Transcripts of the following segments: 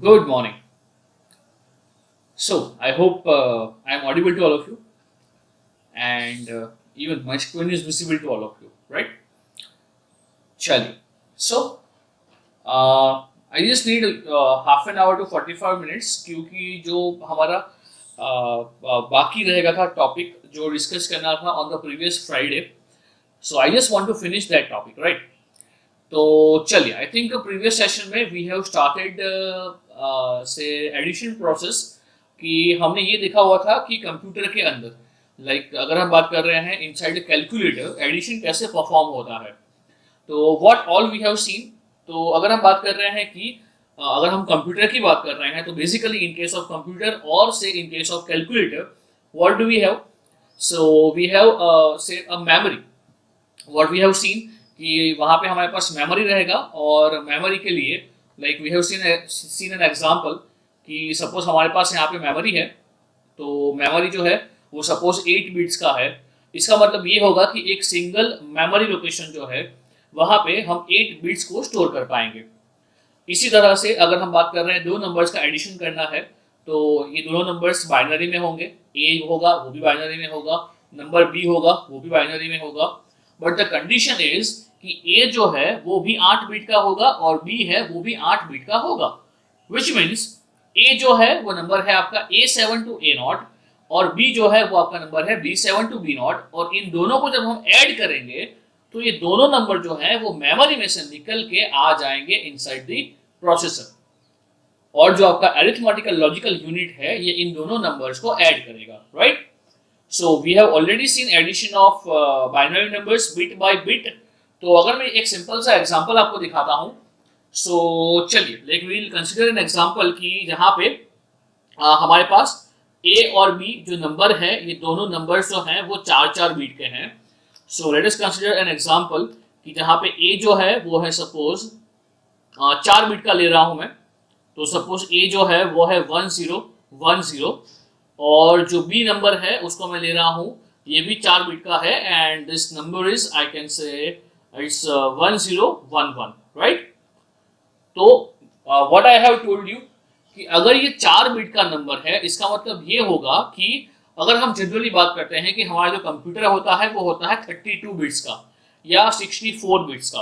Good morning. So, I hope I am audible to all of you, and even my screen is visible to all of you, right? Chali. So, I just need half an hour to 45 minutes क्योंकि जो हमारा बाकी रहेगा था topic जो discuss करना था on the previous Friday. So I just want to finish that topic, right? तो चलिए, आई थिंक प्रीवियस सेशन में वी हैव स्टार्टेड से एडिशन प्रोसेस कि हमने ये देखा हुआ था कि कंप्यूटर के अंदर अगर हम बात कर रहे हैं इनसाइड कैलकुलेटर एडिशन कैसे परफॉर्म होता है. तो what all we have seen. तो अगर हम बात कर रहे हैं कि अगर हम कंप्यूटर की बात कर रहे हैं तो basically in case of computer और say in case of calculator what do we have. So we have say a memory. What we have seen कि वहाँ पे हमारे पास मेमोरी रहेगा और मेमोरी के लिए we have seen an example कि सपोज हमारे पास यहाँ पे मेमोरी है. तो मेमोरी जो है वो सपोज 8 बिट्स का है. इसका मतलब ये होगा कि एक सिंगल मेमोरी लोकेशन जो है वहाँ पे हम 8 बिट्स को स्टोर कर पाएंगे. इसी तरह से अगर हम बात कर रहे हैं दो नंबर्स का एडिशन करना है तो ये दोनों नंबर्स बाइनरी में होंगे. ए होगा वो भी बाइनरी में होगा, नंबर बी होगा वो भी बाइनरी में होगा. बट द कंडीशन इज कि ए जो है वो भी 8 बिट का होगा और बी है वो भी 8 बिट का होगा. विच मीन्स ए जो है वो नंबर है आपका A7 टू A0 और बी जो है वो आपका नंबर है B7 टू B0. और इन दोनों को जब हम ऐड करेंगे तो ये दोनों नंबर जो है वो मेमोरी में से निकल के आ जाएंगे इनसाइड द प्रोसेसर. और जो आपका अरिथमेटिकल लॉजिकल यूनिट है ये इन दोनों नंबर्स को ऐड करेगा, right? So we have already seen addition of binary numbers bit by bit. तो अगर मैं एक सिंपल सा एग्जांपल आपको दिखाता हूं. सो चलिए, we will consider an example कि जहां पे हमारे पास ए और बी जो नंबर है ये दोनों नंबर्स जो हैं वो 4-4 बिट के हैं. So let us consider an example कि जहां पे ए जो है वो है सपोज 4 बिट का ले रहा हूं मैं. तो सपोज ए जो है वो है 1010 और जो बी नंबर है उसको मैं ले रहा हूं ये भी 4 बिट का है and this number is I can say it's 1011, right? तो what I have told you कि अगर ये 4 बिट का नंबर है इसका मतलब ये होगा कि अगर हम जनरली बात करते हैं कि हमारा जो कंप्यूटर होता है वो होता है 32 बिट्स का या 64 बिट्स का.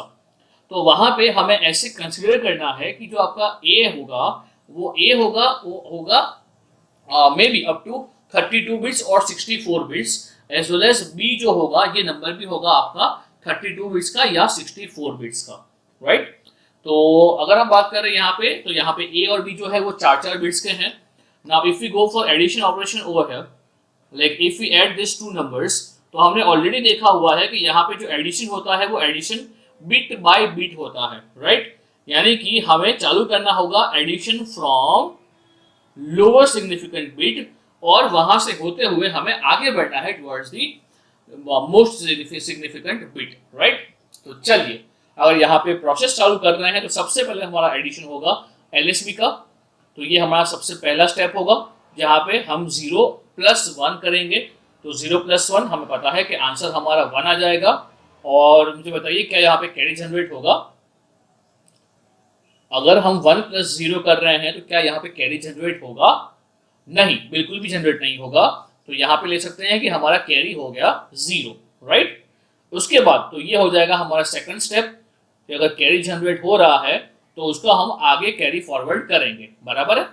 तो वहां पे हमें ऐसे कंसीडर करना है कि जो आपका ए होगा वो होगा may be up to 32 bits और 64 bits as well as B जो होगा ये नंबर भी होगा आपका 32 बिट्स का या 64 बिट्स का, राइट? तो अगर हम बात कर रहे हैं यहाँ पे ए और बी जो है वो 4-4 बिट्स के हैं. Now if we go for addition operation over here, like if we add this two numbers, तो हमने ऑलरेडी देखा हुआ है कि यहाँ पे जो एडिशन होता है वो एडिशन बिट बाय बिट होता है, राइट? यानी कि हमें चालू करना होगा addition from lower significant bit और वहां से होते हुए हमें आगे बढ़ना है towards the most significant bit, right? तो चलिए, अगर यहाँ पे प्रोसेस चालू कर रहे हैं तो सबसे पहले हमारा एडिशन होगा LSB का. तो ये हमारा सबसे पहला स्टेप होगा जहाँ पे हम 0 + 1 करेंगे. तो 0 + 1 हमें पता है कि आंसर हमारा 1 आ जाएगा. और मुझे बताइए क्या यहाँ पे कैरी जनरेट होगा? अगर हम 1 + 0 कर रहे हैं तो क्या यहाँ पे कैरी जनरेट होगा? नहीं, बिल्कुल भी जनरेट नहीं होगा. तो यहाँ पे ले सकते हैं कि हमारा कैरी हो गया 0, राइट? उसके बाद तो ये हो जाएगा हमारा सेकंड स्टेप कि अगर कैरी जनरेट हो रहा है तो उसको हम आगे कैरी फॉरवर्ड करेंगे, बराबर है?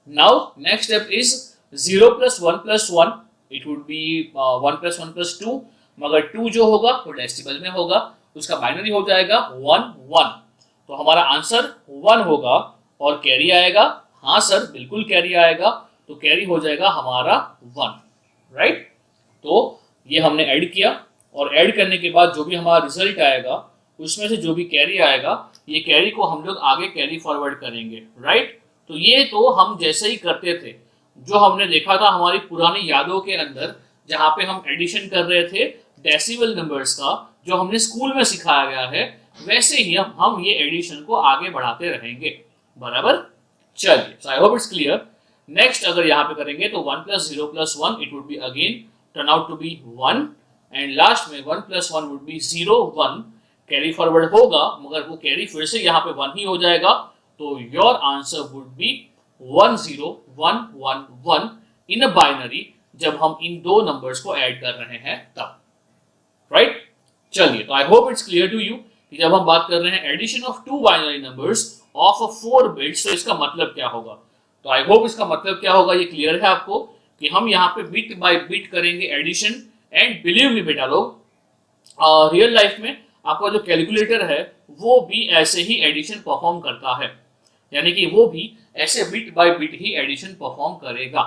Now next step is 0 + 1 + 1. It would B 1 + 1 + 2. मगर 2 जो होगा वो डेसिमल में होगा, उसका बाइनरी हो जाएगा 1 1. तो हमारा आंसर 1 होगा और कैरी आएगा. हाँ सर, बिल्कुल कैरी आएगा. तो कैरी हो जाएगा हमारा 1, राइट? तो ये हमने ऐड किया और ऐड करने के बाद जो भी हमारा रिजल्ट आएगा उसमें से जो भी कैरी आएगा ये कैरी को हम लोग आगे कैरी फॉरवर्ड करेंगे, राइट? तो ये तो हम जैसे ही करते थे, जो हमने देखा था हमारी पुरानी यादों के अंदर जहाँ पे हम एडिशन कर रहे थे डेसिमल नंबर्स का, जो हमने स्कूल में सिखाया गया है, वैसे ही हम ये एडिशन को आगे बढ़ाते रहेंगे, बराबर? चलिए, so I hope it's clear. Next अगर यहाँ पे करेंगे तो 1 + 0 + 1 it would be again turn out to be 1 and last में 1 + 1 वुड बी 0 1. कैरी फॉरवर्ड होगा मगर वो कैरी फिर से यहाँ पे 1 ही हो जाएगा. तो your answer would B 10111 in a binary, जब हम इन दो नंबर्स को ऐड कर रहे हैं तब, राइट। चलिए, तो I hope it's clear to you कि जब हम बात कर रहे हैं addition of two binary numbers of 4 bits, तो इसका मतलब क्या होगा। तो आई होप इसका मतलब क्या होगा ये क्लियर है आपको, कि हम यहाँ पे बिट बाय बिट करेंगे एडिशन। एंड बिलीव मी बेटा लोग, रियल लाइफ में आपका जो कैलकुलेटर है वो भी ऐसे ही एडिशन परफॉर्म करता है, यानी कि वो भी ऐसे बिट बाय बिट ही एडिशन परफॉर्म करेगा,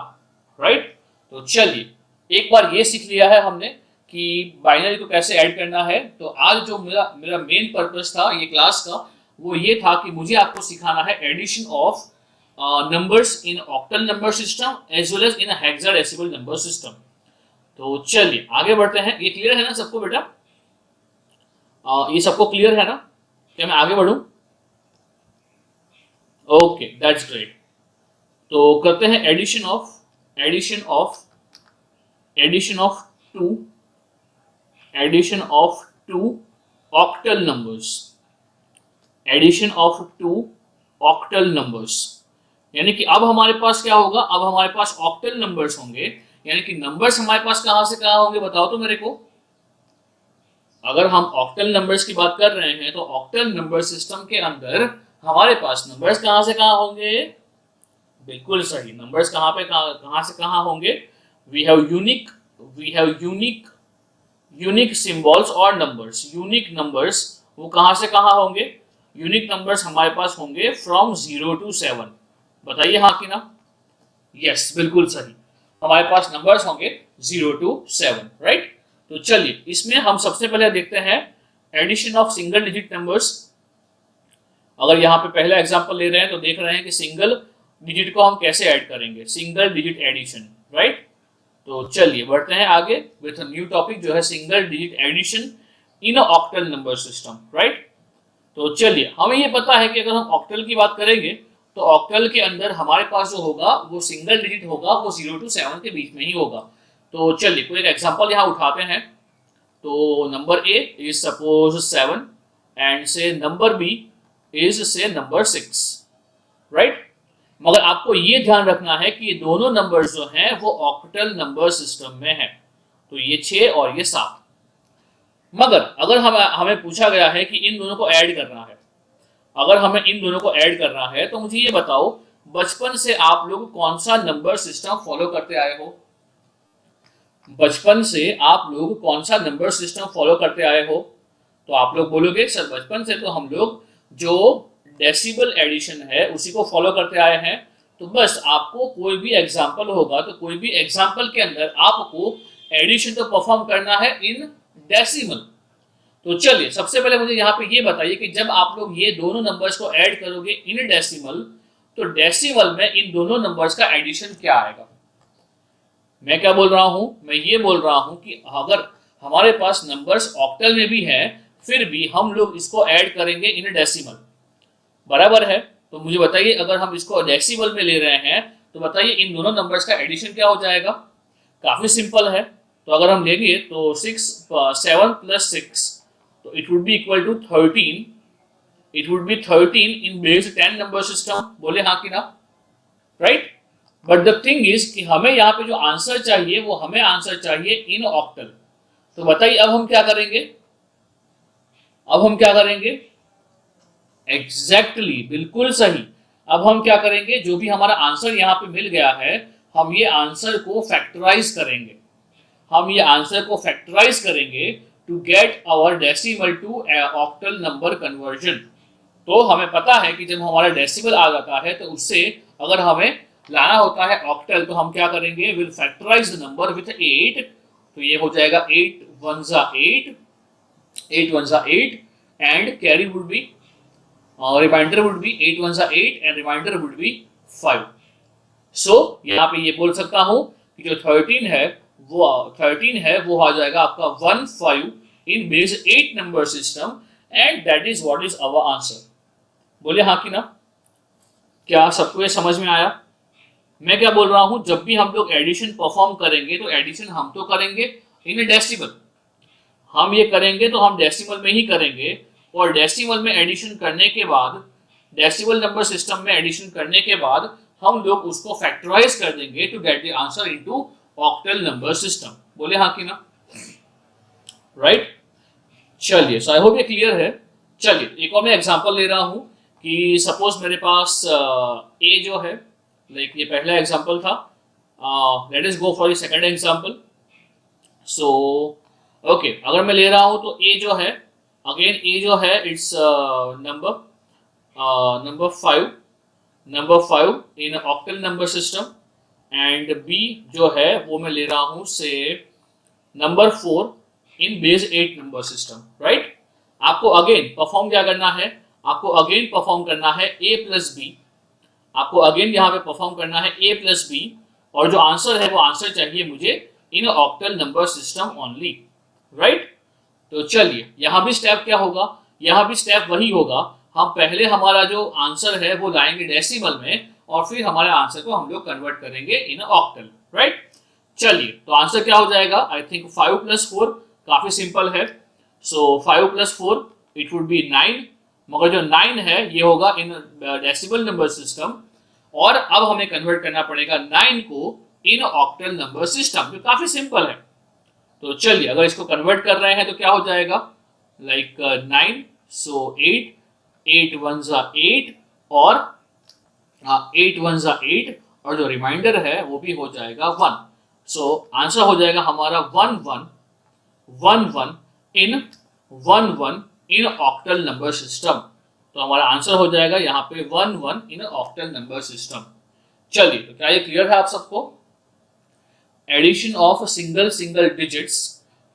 राइट। तो चलिए, एक बार ये सीख लिया है हमने कि बाइनरी को कैसे ऐड करना है। तो आज जो मेरा मेरा मेन पर्पस था ये क्लास का, वो ये था कि मुझे आपको सिखाना है addition of numbers in octal number system as well as in hexadecimal number system. तो चलिए आगे बढ़ते हैं। ये क्लियर है ना सबको बेटा? ये सबको क्लियर है ना? क्या मैं आगे बढ़ूं? Okay, that's great. तो करते हैं addition of two octal numbers. यानी कि अब हमारे पास क्या होगा, अब हमारे पास ऑक्टल नंबर्स होंगे, यानी कि नंबर्स हमारे पास कहां से कहां होंगे बताओ तो मेरे को। अगर हम ऑक्टल नंबर्स की बात कर रहे हैं तो ऑक्टल नंबर सिस्टम के अंदर हमारे पास नंबर्स कहां से कहां होंगे? बिल्कुल सही, नंबर्स कहां से कहां होंगे? वी हैव यूनिक सिंबल्स और नंबर्स। यूनिक नंबर्स वो कहां से कहां होंगे? यूनिक नंबर्स हमारे पास होंगे फ्रॉम 0 to 7। बताइए हाँ कि ना? यस, बिल्कुल सही, हमारे पास नंबर्स होंगे 0 to 7, राइट। तो चलिए, इसमें हम सबसे पहले देखते हैं addition of single digit numbers. अगर यहाँ पे पहला एग्जांपल ले रहे हैं तो देख रहे हैं कि सिंगल डिजिट को हम कैसे ऐड करेंगे, सिंगल डिजिट एडिशन, राइट। तो चलिए बढ़ते हैं आगे विथ अ न्यू टॉपिक जो है single digit addition in a octal number system, right. तो चलिए, हमें ये पता है कि अगर हम ऑक्टल की बात करेंगे तो ऑक्टल के अंदर हमारे पास जो होगा वो सिंगल डिजिट होगा, वो 0 to 7 के बीच में ही होगा। तो चलिए कोई एक एग्जांपल यहाँ उठाते हैं। तो number A is suppose 7 and say number B is से नंबर 6, राइट। मगर आपको ये ध्यान रखना है कि ये दोनों नंबर्स जो हैं वो ऑक्टल नंबर सिस्टम में हैं। तो ये 6 और ये 7। मगर अगर हमें पूछा गया है कि इन दोनों को ऐड करना है, अगर हमें इन दोनों को ऐड करना है तो मुझे ये बताओ, बचपन से आप लोग कौन सा नंबर सिस्टम फॉलो करते आए हो? बचपन से आप लोग कौन सा नंबर सिस्टम फॉलो करते आए हो? तो आप लोग बोलोगे सर बचपन से तो हम लोग जो डेसिबल एडिशन है उसी को फॉलो करते आए हैं। तो बस आपको कोई भी एग्जांपल होगा तो कोई भी एग्जांपल के अंदर आपको एडिशन तो परफॉर्म करना है इन डेसिमल। तो चलिए सबसे पहले मुझे यहाँ पे ये बताइए कि जब आप लोग ये दोनों नंबर्स को ऐड करोगे इन डेसिमल, तो डेसिमल में इन दोनों नंबर्स का एडिशन क्या आएगा? मैं क्या बोल रहा हूं? मैं ये बोल रहा हूं कि अगर हमारे पास नंबर्स ऑक्टल में भी है फिर भी हम लोग इसको ऐड करेंगे इन डेसिमल, बराबर है। तो मुझे बताइए अगर हम इसको डेसिमल में ले रहे हैं तो बताइए इन दोनों नंबर्स का एडिशन क्या हो जाएगा? काफी सिंपल है। तो अगर हम लेंगे तो 7 + 6 तो it would be equal to 13। It would be 13 in base 10 number system. बोले हाँ कि ना? Right. But the thing is कि हमें यहाँ पे जो आंसर चाहिए वो हमें आंसर चाहिए इन ऑक्टल। तो बताइए अब हम क्या करेंगे? एग्जैक्टली, बिल्कुल सही। अब हम क्या करेंगे? जो भी हमारा आंसर यहाँ पे मिल गया है हम ये आंसर को फैक्टराइज करेंगे to get our decimal to octal number conversion. तो हमें पता है कि जब हमारा डेसिमल आ जाता है तो उससे अगर हमें लाना होता है ऑक्टल तो हम क्या करेंगे? Will factorise the number with 8। तो ये हो जाएगा 8 1 जा 8 and carry would be remainder would be 8 1 जा 8 एंड रिमाइंडर वुड बी 5। सो यहाँ पे ये बोल सकता हूँ कि जो 13 है वो आ जाएगा आपका 15 in base 8 number system and that is what is our answer. बोले हाँ कि ना? क्या सबको ये समझ में आया? मैं क्या बोल रहा हूं, जब भी हम लोग एडिशन परफॉर्म करेंगे तो एडिशन हम तो करेंगे इन डेसिमल। हम ये करेंगे तो हम डेसिमल में ही करेंगे और डेसिमल में एडिशन करने के बाद डेसिमल नंबर सिस्टम में एडिशन करने के बाद हम लोग उसको फैक्टराइज कर देंगे to get the answer into octal number system. बोले हाँ कि ना, राइट? चलिए, सो आई होप ये क्लियर है। चलिए एक और मैं एग्जांपल ले रहा हूं कि सपोज मेरे पास ए जो है, लाइक ये पहला एग्जांपल था, let us go for the second example. So okay, अगर मैं ले रहा हूं तो ए जो है, अगेन ए जो है it's number 5 in octal number system, and B जो है वो मैं ले रहा हूं say number 4 in base 8 number system, right? आपको अगेन परफॉर्म क्या करना है, आपको अगेन परफॉर्म करना है ए प्लस बी, आपको अगेन यहाँ पे परफॉर्म करना है ए प्लस बी, और जो आंसर है वो आंसर चाहिए मुझे in octal number system only, right? तो चलिए यहाँ भी स्टेप क्या होगा, यहाँ भी स्टेप वही होगा, हम पहले हमारा जो आंसर है वो लाएंगे डेसिमल में और फिर हमारे आंसर को हम लोग कन्वर्ट करेंगे इन ऑक्टल, राइट? चलिए तो आंसर क्या हो जाएगा, आई थिंक 5 + 4, काफी सिंपल है। सो 5 + 4 इट वुड बी 9, मगर जो 9 है ये होगा इन डेसिमल नंबर सिस्टम, और अब हमें कन्वर्ट करना पड़ेगा 9 को इन ऑक्टल नंबर सिस्टम, जो काफी सिंपल है। तो चलिए अगर इसको कन्वर्ट कर रहे हैं तो क्या हो जाएगा, लाइक 9, सो 8, 8 1 जा 8, और 8 1 जा 8, और जो रिमाइंडर है वो भी हो जाएगा 1। सो आंसर हो जाएगा हमारा 1 1 1 1 इन 1 1 इन ऑक्टल नंबर सिस्टम। तो हमारा आंसर हो जाएगा यहाँ पे 1 1 इन ऑक्टल नंबर सिस्टम। चलिए तो क्या ये क्लियर है आप सबको? Addition of single digits,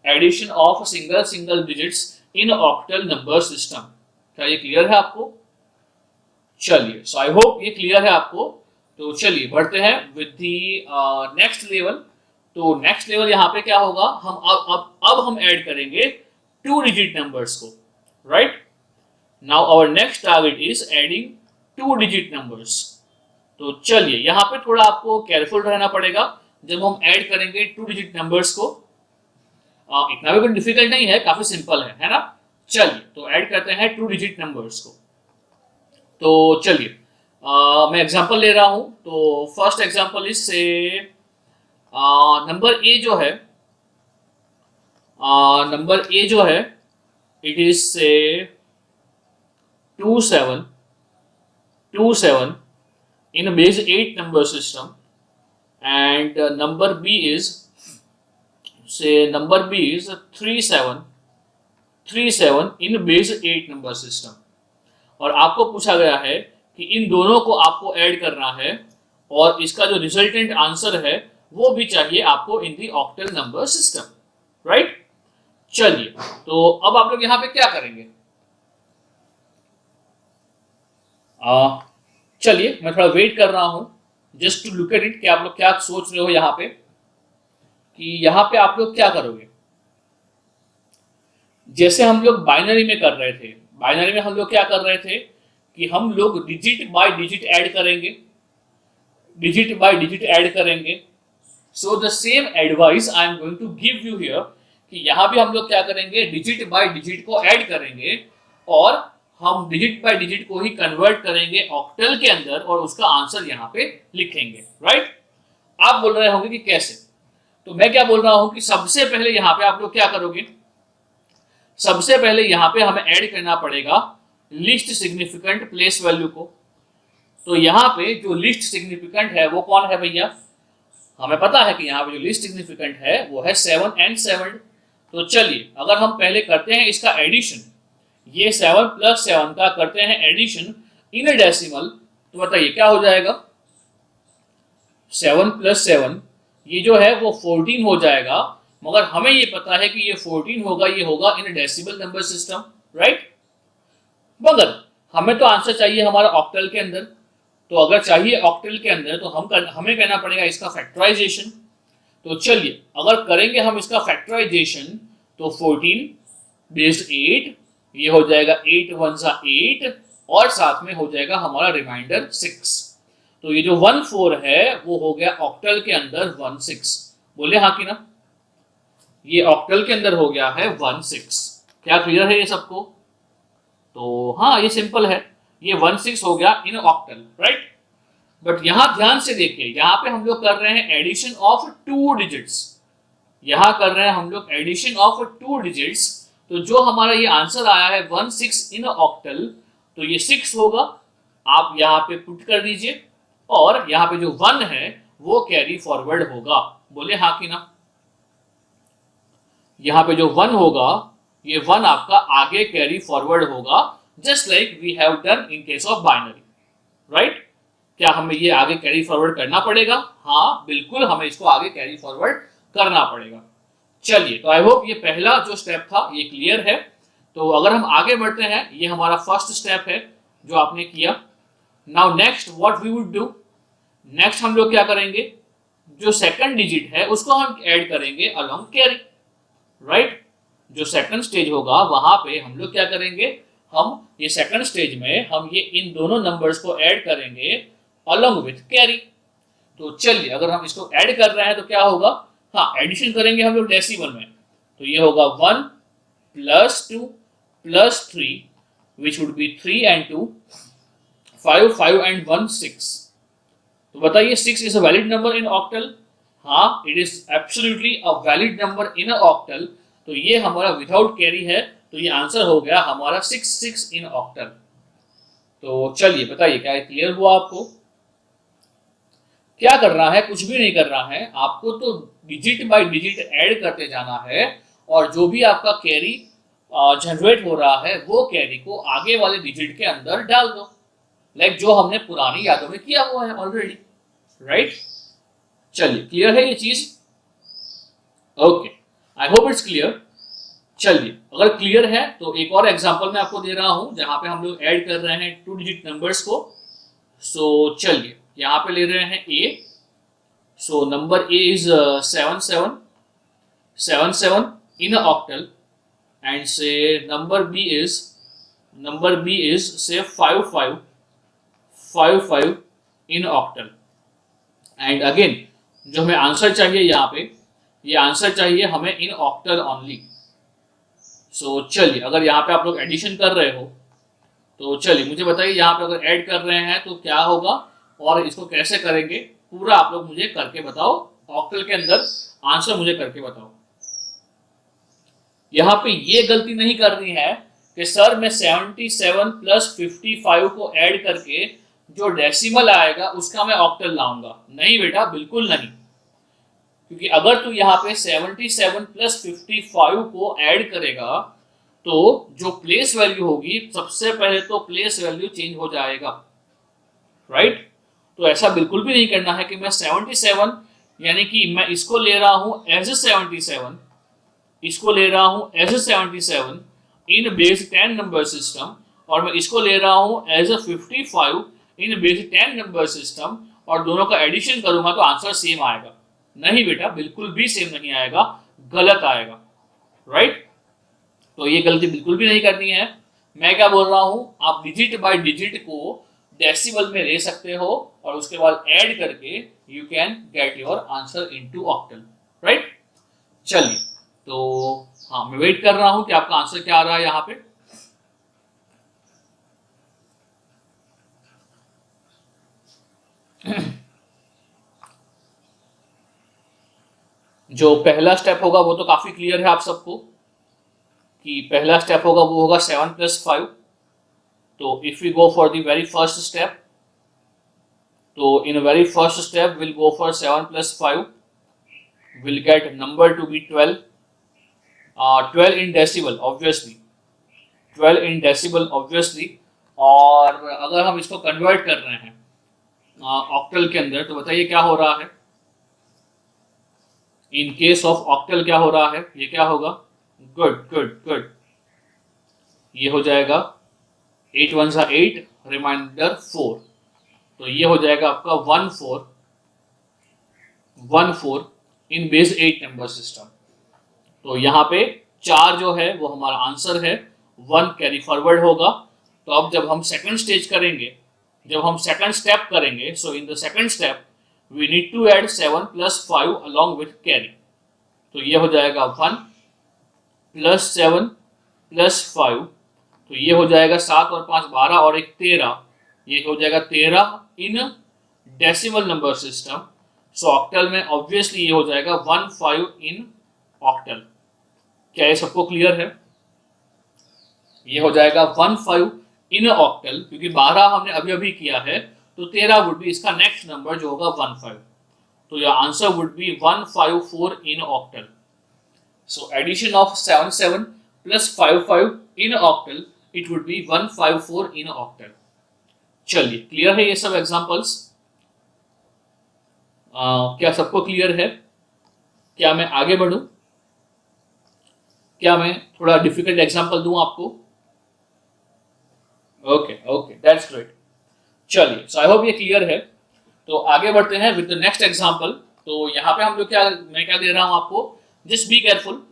addition of single digits in octal number system, क्या ये क्लियर है आपको? चलिए, सो आई होप ये क्लियर है आपको। तो चलिए बढ़ते हैं विद द नेक्स्ट लेवल। तो नेक्स्ट लेवल यहाँ पे क्या होगा, हम अब हम ऐड करेंगे 2 डिजिट नंबर्स को, right? Now our next target is adding 2 digit numbers. तो चलिए यहाँ पे थोड़ा आपको केयरफुल रहना पड़ेगा जब हम ऐड करेंगे 2 डिजिट नंबर्स को। इतना भी कोई डिफिकल्ट नहीं है, काफी सिंपल है ना? चलिए तो ऐड करते हैं 2 डिजिट नंबर्स को। तो चलिए मैं एग्जांपल ले रहा हूं। तो फर्स्ट एग्जांपल इज से नंबर ए जो है, नंबर ए जो है इट इज से 2 7 2 7 in base 8 number system, and number B is, say number B is 3 7 3 7 in base 8 number system। और आपको पूछा गया है कि इन दोनों को आपको ऐड करना है और इसका जो रिजल्टेंट आंसर है वो भी चाहिए आपको इन दी ऑक्टल नंबर सिस्टम, राइट? चलिए तो अब आप लोग यहाँ पे क्या करेंगे, चलिए मैं थोड़ा वेट कर रहा हूं just to look at it कि आप लोग क्या सोच रहे हो यहाँ पे, कि यहाँ पे आप लोग क्या करोगे। जैसे हम लोग बाइनरी में कर रहे थे, बाइनरी में हम लोग क्या कर रहे थे कि हम लोग डिजिट बाय डिजिट ऐड करेंगे, डिजिट बाय डिजिट ऐड करेंगे। So the same advice I am going to give you here कि यहाँ भी हम लोग क्या करेंगे, डिजिट बाय डिजिट को ऐड करेंगे और हम डिजिट बाय डिजिट को ही कन्वर्ट करेंगे ऑक्टल के अंदर और उसका आंसर यहाँ पे लिखेंगे, राइट? आप बोल रहे होंगे कि कैसे, तो मैं क्या बोल रहा हूं कि सबसे पहले यहाँ पे आप लोग क्या करोगे, सबसे पहले यहाँ पे हमें ऐड करना पड़ेगा लिस्ट सिग्निफिकेंट प्लेस वैल्यू को। तो यहाँ पे जो लिस्ट सिग्निफिकेंट है वो कौन है भैया, हमें पता है कि यहाँ पे जो लिस्ट सिग्निफिकेंट है वो है 7 and 7। तो चलिए अगर हम पहले करते हैं इसका एडिशन, ये 7 + 7 का करते हैं एडिशन इन डेसिमल, तो बताइए क्या हो जाएगा, 7 + 7 ये जो है वो 14 हो जाएगा, मगर हमें ये पता है कि ये 14 होगा, ये होगा in decimal number system, right? मगर हमें तो आंसर चाहिए हमारा ऑक्टल के अंदर। तो अगर चाहिए ऑक्टल के अंदर तो हमें करना पड़ेगा इसका फैक्टराइजेशन। तो चलिए अगर करेंगे हम इसका फैक्टराइजेशन तो 14 बेस्ड 8, ये हो जाएगा 8 1 जा 8, और साथ में हो जाएगा हमारा रिमाइंडर 6। तो ये जो 1 4 है वो हो गया ऑक्टल के अंदर 1 6। बोले हाँ कि ना, ये ऑक्टल के अंदर हो गया है 1 6। क्या क्लियर है ये सबको? तो हाँ ये सिंपल है। ये 16 हो गया इन ऑक्टल, राइट। बट यहां ध्यान से देखिए, यहां पे हम लोग कर रहे हैं एडिशन ऑफ 2 डिजिट्स, यहां कर रहे हैं हम लोग एडिशन ऑफ 2 डिजिट्स। तो जो हमारा ये आंसर आया है 16 इन ऑक्टल, तो ये 6 होगा, आप यहाँ पे पुट कर दीजिए, और यहाँ पे जो 1 है वो कैरी फॉरवर्ड होगा। बोले हाँ कि ना? यहाँ पे जो 1 होगा, ये 1 आपका आगे कैरी फॉरवर्ड होगा, just like we have done in case of binary, right. क्या हमें ये आगे कैरी फॉरवर्ड करना पड़ेगा? हाँ बिल्कुल, हमें इसको आगे कैरी फॉरवर्ड करना पड़ेगा। चलिए, तो आई होप ये पहला जो स्टेप था ये क्लियर है। तो अगर हम आगे बढ़ते हैं, ये हमारा फर्स्ट स्टेप है जो आपने किया। Now next what we would do, next हम लोग क्या करेंगे, जो सेकंड डिजिट है उसको हम ऐड करेंगे अलोंग कैरी, राइट। जो सेकंड स्टेज होगा वहां पे हम लोग क्या करेंगे, हम ये सेकंड स्टेज में हम ये इन दोनों नंबर्स को ऐड करेंगे अलोंग विथ कैरी। तो चलिए, अगर हम इसको ऐड कर रहे हैं तो क्या होगा, हाँ एडिशन करेंगे हम लोग डेसिमल में, तो ये होगा 1 + 2 + 3 which would be 3 and 2, 5, 5 and 1, 6। तो बताइए 6 is a valid number in octal? हाँ, it is absolutely a valid number in a octal. तो ये हमारा विदाउट कैरी है, तो ये आंसर हो गया हमारा 6 इन ऑक्टल। तो चलिए बताइए, क्या क्लियर हुआ आपको? क्या करना है, कुछ भी नहीं कर रहा है, आपको तो डिजिट बाय डिजिट ऐड करते जाना है, और जो भी आपका कैरी जनरेट हो रहा है वो कैरी को आगे वाले डिजिट के अंदर डाल दो, लाइक जो हमने पुरानी यादों में किया हुआ है ऑलरेडी, राइट। चलिए, क्लियर है ये चीज? Okay, I hope it's clear. चलिए, अगर क्लियर है तो एक और एग्जांपल मैं आपको दे रहा हूं जहां पे हम लोग ऐड कर रहे हैं 2 डिजिट नंबर्स को। सो चलिए, यहाँ पे ले रहे हैं A. So number A is 77 in octal, and say number B is say 55 in octal. And again जो हमें आंसर चाहिए यहाँ पे, ये आंसर चाहिए हमें इन ऑक्टल ओनली। सो चलिए, अगर यहाँ पे आप लोग एडिशन कर रहे हो तो चलिए मुझे बताइए, यहाँ पे अगर ऐड कर रहे हैं तो क्या होगा और इसको कैसे करेंगे, पूरा आप लोग मुझे करके बताओ, ऑक्टल के अंदर आंसर मुझे करके बताओ। यहाँ पे ये गलती नहीं करनी है कि सर मैं 77 + 55 को ऐड करके जो डेसिमल आएगा उसका मैं ऑक्टल लाऊंगा। नहीं बेटा, बिल्कुल नहीं, क्योंकि अगर तू यहाँ पे 77 + 55 को ऐड करेगा तो जो प्लेस वैल्यू होगी, सबसे पहले तो प्लेस वैल्यू चेंज हो जाएगा, राइट। तो ऐसा बिल्कुल भी नहीं करना है कि मैं 77 यानी कि मैं इसको ले रहा हूं एज 77, इसको ले रहा हूं एज 77 इन बेस 10 नंबर सिस्टम, और मैं इसको ले रहा हूं एज 55 इन बेस 10 नंबर सिस्टम, और दोनों का एडिशन करूंगा तो आंसर सेम आएगा। नहीं बेटा, बिल्कुल भी सेम नहीं आएगा, गलत आएगा, राइट। तो ये गलती बिल्कुल भी नहीं करनी है। मैं क्या बोल रहा हूं, आप डिजिट बाय डिजिट को डेसिमल में ले सकते हो और उसके बाद ऐड करके you can get your answer into octal, right. चलिए, तो हाँ, मैं वेट कर रहा हूं कि आपका आंसर क्या आ रहा है यहाँ पे। जो पहला स्टेप होगा वो तो काफी क्लियर है आप सबको, कि पहला स्टेप होगा वो होगा 7 + 5। तो if we go for the very first step, तो in very first step will go for 7 + 5, will get number to be 12, 12 in decimal obviously, 12 in decimal obviously. और अगर हम इसको कन्वर्ट कर रहे हैं ऑक्टल के अंदर, तो बताइए क्या हो रहा है। इन केस ऑफ ऑक्टल क्या हो रहा है, ये क्या होगा, गुड गुड गुड, ये हो जाएगा 8 1 8, रिमाइंडर 4, तो ये हो जाएगा आपका 14 इन बेस 8 नंबर सिस्टम। तो यहाँ पे 4 जो है वो हमारा आंसर है, 1 कैरी फॉरवर्ड होगा। तो अब जब हम सेकंड स्टेज करेंगे, जब हम सेकंड स्टेप करेंगे, so in the second step we need to add 7 + 5 along with carry. तो ये हो जाएगा 1 + 7 + 5, तो ये हो जाएगा 7 और 5 12 और एक 13, ये हो जाएगा 13 in decimal number system. So octal में ऑब्वियसली ये हो जाएगा 15 इन ऑक्टल। क्या ये सबको क्लियर है? ये हो जाएगा 15 इन ऑक्टल, क्योंकि 12 हमने अभी अभी किया है, तो 13 वुड बी इसका नेक्स्ट नंबर जो होगा 15। तो your answer would be 154 in octal. So addition of 77 plus 55 in octal, it would be 154 in octal. चलिए, क्लियर है ये सब एग्जांपल्स? क्या सबको क्लियर है? क्या मैं आगे बढ़ूं? क्या मैं थोड़ा डिफिकल्ट एग्जांपल दूं आपको? Okay okay, that's great. चलिए, सो आई होप ये क्लियर है। तो आगे बढ़ते हैं विद द नेक्स्ट एग्जांपल। तो यहाँ पे हम लोग मैं क्या दे रहा हूँ आपको, जस्ट बी केयरफुल।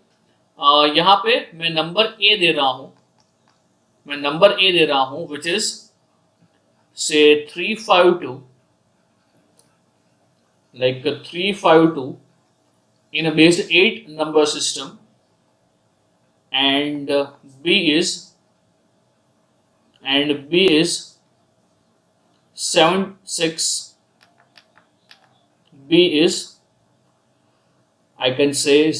यहाँ पे मैं नंबर ए दे रहा हूँ, विच इज से 352, like 352 in a base 8 number system, and B is 76, B is, I can say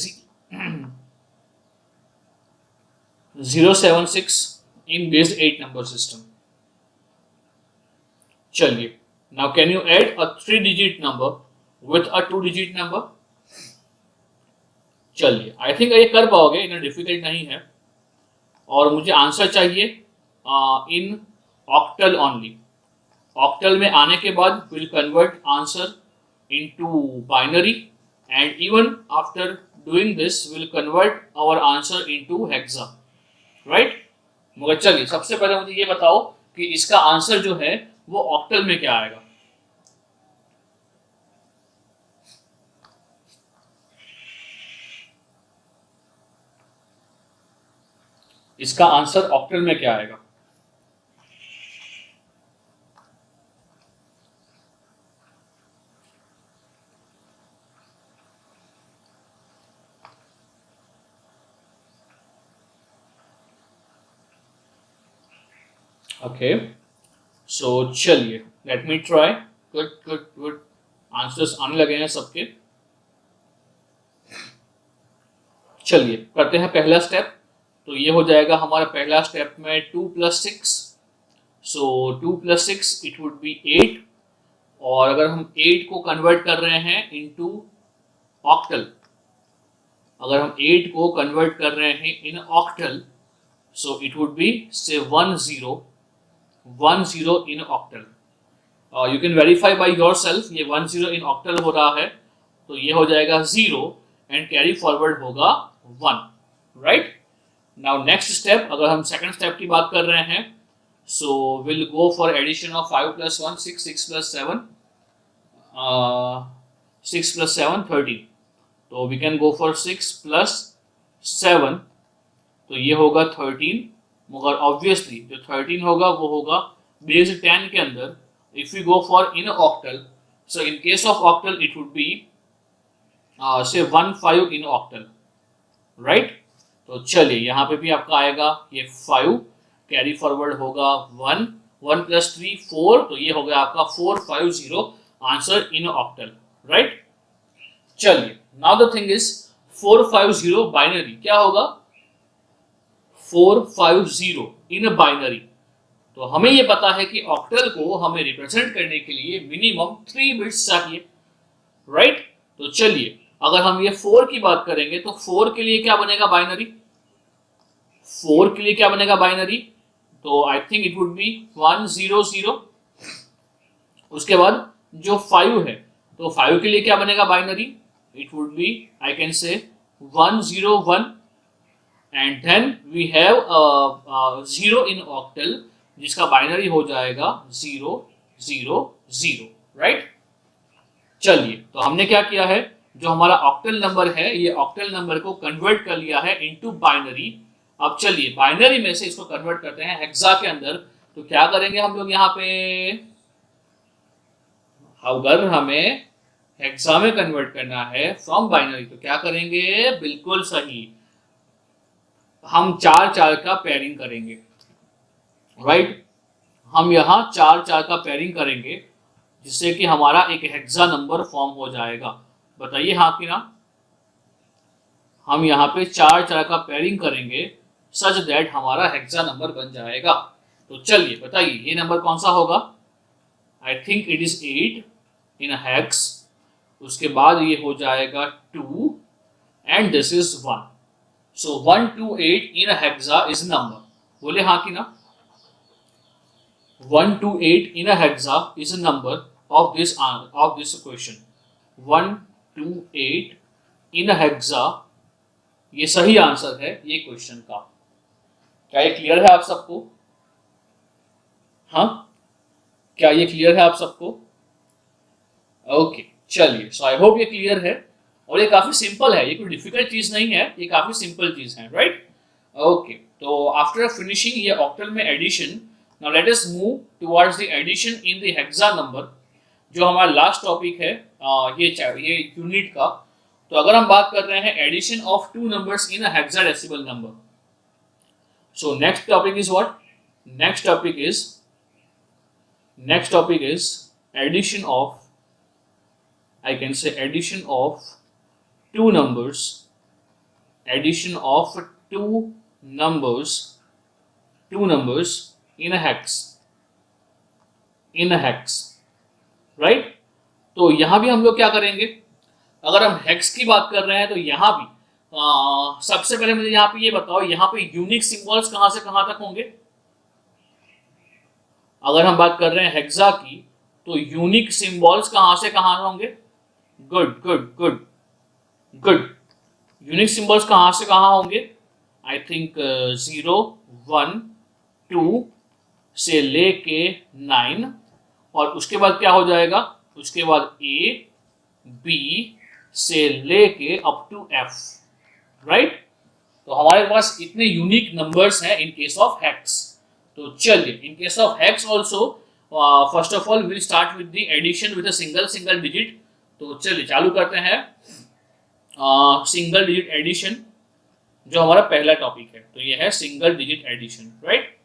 076 in base 8 number system. चलिए, now can you add a 3-digit number with a 2-digit number? चलिए, I think ये कर पाओगे, इतना difficult नहीं है। और मुझे आंसर चाहिए इन ऑक्टल ओनली। ऑक्टल में आने के बाद will convert answer into binary, and even after doing this will convert our answer into hexa, right? मगर चलिए, सबसे पहले मुझे ये बताओ कि इसका आंसर जो है वो ऑक्टल में क्या आएगा? इसका आंसर ऑक्टल में क्या आएगा? ओके, सो चलिए, let me try. Good good good, answers आने लगे हैं सबके। चलिए, करते हैं पहला स्टेप। तो ये हो जाएगा हमारा पहला स्टेप में 2 + 6, सो 2 + 6 इट वुड बी 8। और अगर हम 8 को कन्वर्ट कर रहे हैं इनटू ऑक्टल, अगर हम 8 को कन्वर्ट कर रहे हैं in octal, so it would be say 10 in octal. You can verify by yourself, ये 10 इन ऑक्टल हो रहा है, तो ये हो जाएगा 0 एंड कैरी फॉरवर्ड होगा 1, राइट? नाउ नेक्स्ट स्टेप, अगर हम सेकंड स्टेप की बात कर रहे हैं, so will go for addition of 5 + 1 6, 6 + 7 6 + 7 13। तो वी कैन गो फॉर 6 + 7, तो ये होगा 13। मगर ऑब्वियसली जो 13 होगा वो होगा बेस 10 के अंदर। If you go for in octal, so in case of octal it would be से 15 इन ऑक्टल, राइट? तो चलिए, यहाँ पे भी आपका आएगा ये 5, कैरी फॉरवर्ड होगा 1, 1 + 3 4, तो ये हो गया आपका 450 आंसर इन ऑक्टल, राइट? चलिए, now the thing is 450 binary क्या होगा? 450 इन बाइनरी। तो हमें ये पता है कि ऑक्टल को हमें रिप्रेजेंट करने के लिए मिनिमम 3 बिट्स चाहिए, राइट? तो चलिए, अगर हम ये 4 की बात करेंगे तो 4 के लिए क्या बनेगा बाइनरी? 4 के लिए क्या बनेगा बाइनरी? तो I think it would B 100। उसके बाद जो 5 है, तो 5 के लिए क्या बनेगा binary? It would be, I can say 101, and then we have 0 in octal, जिसका बाइनरी हो जाएगा 000, राइट? चलिए, तो हमने क्या किया है, जो हमारा ऑक्टल नंबर है, ये ऑक्टल नंबर को कन्वर्ट कर लिया है इनटू बाइनरी। अब चलिए, बाइनरी में से इसको कन्वर्ट करते हैं हेक्सा के अंदर। तो क्या करेंगे हम लोग यहाँ पे, अगर हमें हेक्सा में कन्वर्ट करना है फ्रॉम बाइनरी, तो क्या करेंगे? बिल्कुल सही, हम 4 4 का पेयरिंग करेंगे। राइट। हम यहाँ 4 4 का पेयरिंग करेंगे जिससे कि हमारा एक हेक्सा नंबर फॉर्म हो जाएगा। बताइए हाँ कि ना। हम यहाँ पे 4 4 का पेयरिंग करेंगे सच दैट हमारा हेक्सा नंबर बन जाएगा। तो चलिए बताइए ये नंबर कौन सा होगा। I think it is 8 in hex. उसके बाद ये हो जाएगा 2 and this is 1। So 1 2 8 in hexa is number. बोले हाँ कि ना। 1 2 8 in a hexa is a number of this question. 1 2 8 in a hexa ये सही आंसर है ये क्वेश्चन का। क्या ये क्लियर है आप सबको। हाँ, क्या ये क्लियर है आप सबको। ओके चलिए, सो आई होप ये क्लियर है। और ये काफी सिंपल है, ये कोई डिफिकल्ट चीज नहीं है, ये काफी सिंपल चीज है, राइट। ओके, तो आफ्टर फिनिशिंग ये ऑक्टल में addition, now let us move towards the addition in the hexa number, जो हमारा लास्ट टॉपिक है ये यूनिट का। तो अगर हम बात कर रहे हैं addition of two numbers in a hexadecimal number, so next topic is what. Next topic is addition of, I can say addition of two numbers, addition of two numbers in a hex, right? तो यहां भी हम लोग क्या करेंगे, अगर हम hex की बात कर रहे हैं तो यहां भी सबसे पहले मुझे यहां पे ये बताओ, यहां पे यूनिक सिंबल्स कहां से कहां तक होंगे। अगर हम बात कर रहे हैं हेक्सा की तो यूनिक सिंबल्स कहां से कहां होंगे। गुड। यूनिक सिंबल्स कहां से कहां होंगे। आई थिंक 0 1 2 से लेके 9, और उसके बाद क्या हो जाएगा, उसके बाद A B से लेके अप टू F, राइट। तो हमारे पास इतने यूनिक नंबर्स हैं इन केस ऑफ हेक्स। तो चलिए, in case of hex also first of all will start with the addition with a single digit. तो चलिए चालू करते हैं सिंगल डिजिट एडिशन, जो हमारा पहला टॉपिक है। तो ये है सिंगल डिजिट एडिशन, राइट।